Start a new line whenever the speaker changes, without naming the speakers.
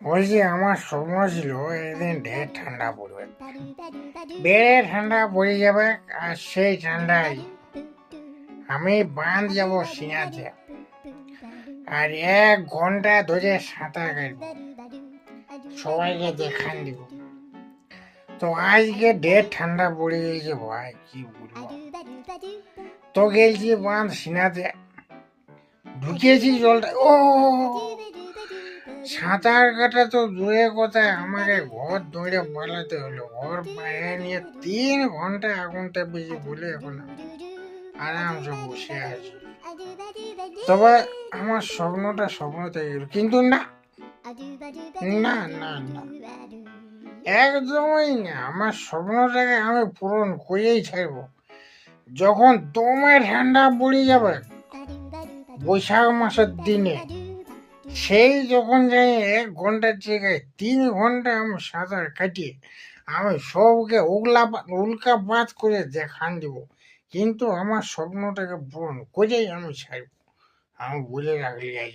বলছি আমার স্বপ্ন ছিল একদিন ঢের ঠান্ডা পড়বে, বেড়ে ঠান্ডা পড়ে যাবে, আর সেই ঠান্ডায় আমি বাঁধ যাব সিঙাতে, আর 1 ঘন্টা ধরে সাঁতার কাটবো, সবাইকে দেখান দিব। তো আজকে ঢের ঠান্ডা পড়ে গেছে ভাই, কি বলবো। তো গেছি বাঁধ সিনাতে, ঢুকিয়েছি জলটা, ও সাঁতার কাটা তো দূরের কথা, আমাকে ঘর দৌড়ে পালাতে হলো। ঘর বাইরে নিয়ে 3 ঘন্টা আগুন তাপেছি বলে এখন আমি আরামসে বসে আছি। তবে আমার স্বপ্নটা স্বপ্ন থেকে গেল, কিন্তু না না না না, একদমই না। আমার স্বপ্নটাকে আমি পূরণ করেই ছাড়বো। যখন দমে ঠান্ডা পড়ে যাবে বৈশাখ মাসের দিনে, সেই যখন যাই 1 ঘন্টার জায়গায় 3 ঘন্টা আমি সাঁতার কাটিয়ে আমি সবকে উল্কা পাত করে দেখান দিব। কিন্তু আমার স্বপ্নটাকে পূরণ করেই আমি ছাড়ব, আমি বলে রাখলি আজ।